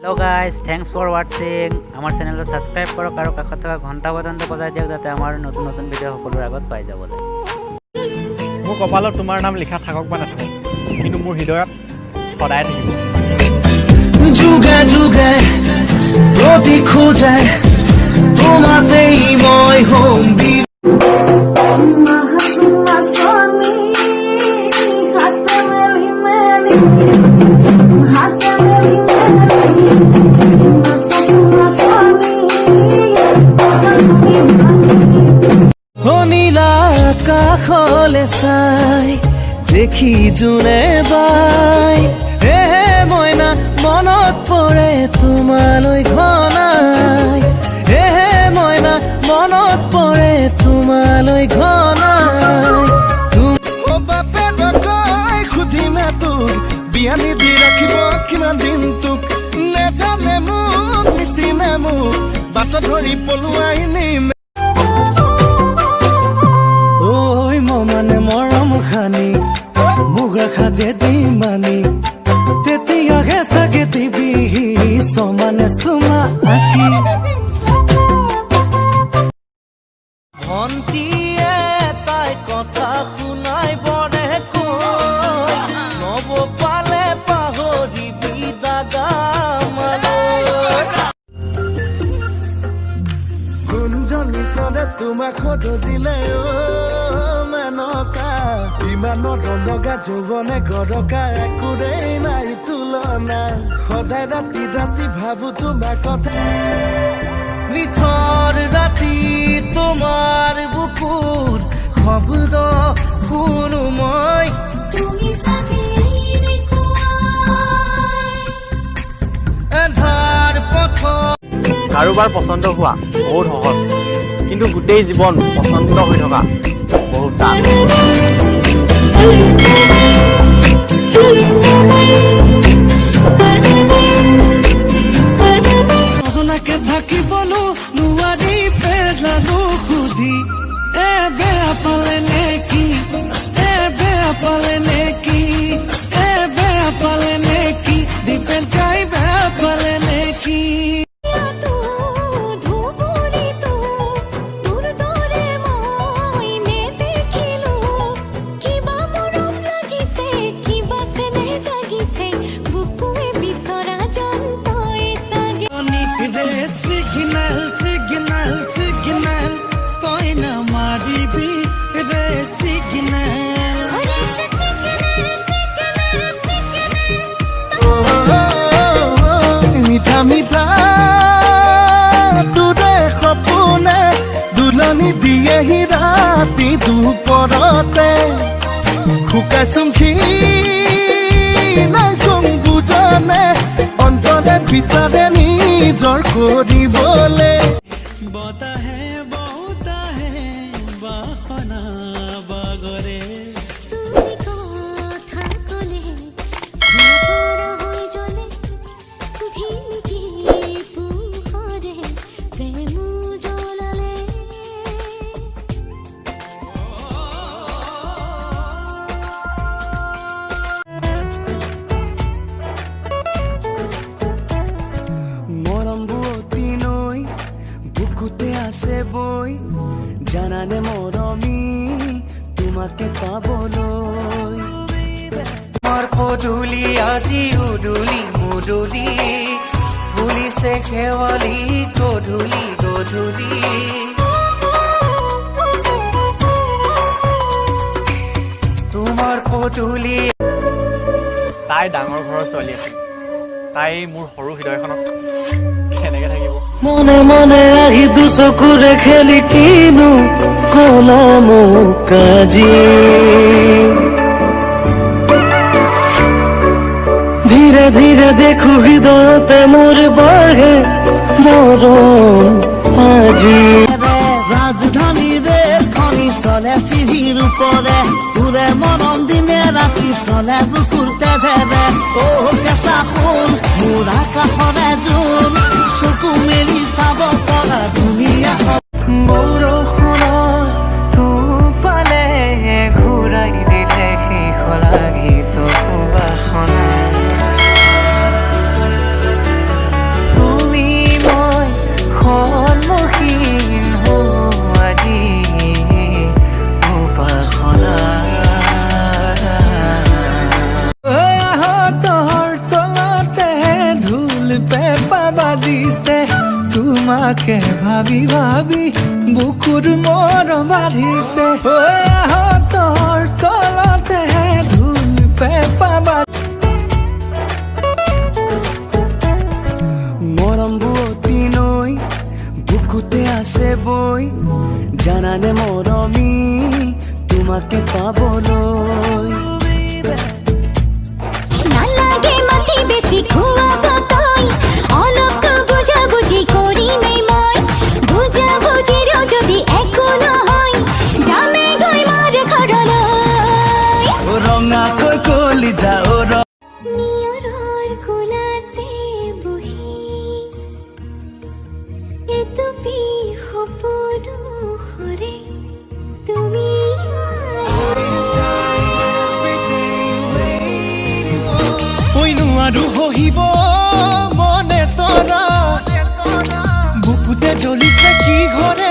Hello guys, thanks for watching. Our channel subscribe কৰক আৰু কাষত থকা ঘণ্টা বটনটো বজাই দিয়ক যাতে আমাৰ নতুন নতুন ভিডিও সকলোৰ আগত পাই যাবলৈ। মোৰ কপালত তোমাৰ নাম লিখা থাকক বা নাথাকক কিন্তু মোৰ হৃদয়ত সদায় থাকিব। যুগে যুগে প্ৰতি খোজে তোমাতেই মই হ'ম নীলা আকাশলে চাই দেখি যোনে বাই হে মইনা মনত পৰে তোমালৈ ঘনাই হে মইনা মনত পৰে তোমালৈ ঘনাই বাপে নকয় সুধিমে তোক বিয়ানি দি ৰাখিব কিমান দিন তোক নেজানে মোক নিচিনে মোক বাট ধৰি পলুৱাই নিম মানে মৰম খানি মুগা খাজে দিমানি তেতিয়াহে চাগে দিবি সমানে চুমা আঁকি ভন্টিয়ে তাই কথা শুনাই বৰে কৈ নব পালে পাহৰিবি দাদা গুঞ্জনি চলে তোমাক সদ দিলে ইমানৰ দণ্ডগা যৌৱনে গৰকা একোৰেই নাই তুলনা সদায় ৰাতি ৰাতি ভাবো তোমাৰ কথা নিথৰ ৰাতি তোমাৰ বুকুৰ শব্দ শুনো মই এন্ধাৰ পথ কাৰোবাৰ পচন্দ হোৱা বহুত সহজ কিন্তু গোটেই জীৱন পচন্দ হৈ থকা বহুত টান নজনাকে থাকিবলো নোৱাৰি পেলালো সুধি বেয়া পালে নেকি বেয়া পালে নেকি বেয়া পালে নেকি দীপেন কাই বেয়া পালে নেকি Signal, signal, signal, toy na maribi, re signal. Mitha mitha, tu dekho pune, dulani diye hi rati duporate, khuka sumkhi, nai sum bujane, ontore bisare নিজৰ কৰিবলে বতাহে বতাহে বাসনা বাগৰে তুমি কথা কলে ঘৰ হৈ জ্বলে ধিমিকি পোহৰে প্ৰেম জ্বলালে আছে বই জানানে মৰমি তোমাকে পাবলৈ মোৰ পদুলি আজি উদুলি মুদুলি ফুলিছে খেৱালি গধূলি গধূলি তোমাৰ পদুলি তাই ডাঙৰ ঘৰৰ ছোৱালী আছে তাই মোৰ সৰু হৃদয়খনত কেনেকে থাকিব মনে মনে আহি দুচকুৰে খেলি কিনো কলা মোক আজি ধীৰে ধীৰে দেখো হৃদয়তে মোৰ বাঢ়ে মৰম আজি ৰাজধানীৰে খনি চলে চিৰিৰ ওপৰে তোৰে মৰম দিনে ৰাতি চলে বুকুৰ তেজেৰে অ কেঁচা সোণ মোৰ আকাশৰে জোন চকু মেলি চাব পৰা ধুনীয়া বৰষুণত তো পালে ঘূৰাই দিলে শেষ লাগি তো বাসনা পেঁপা বাজিছে তোমাকে ভাবি ভাবি বুকুৰ মৰম বাঢ়িছে হাতৰ তলতে ঢোল পেঁপা মৰম বুৱতী নৈ বুকুতে আছে বৈ জানানে মৰমী তোমাকে পাবলৈ নালাগে মাটি বেছি খুৱাব তই অলপতো বুজাবুজি কৰিমেই মই বুজাবুজিৰো যদি একো নহয় যামে গৈ মাৰ ঘৰলৈ ৰঙাকৈ কলিজা নিয়ৰৰ কোলাতে বহি এটুপি সপোনো সৰে তুমি নোৱাৰো সহিব মনে তৰা বুকুতে জ্বলিছে কি ঘৰে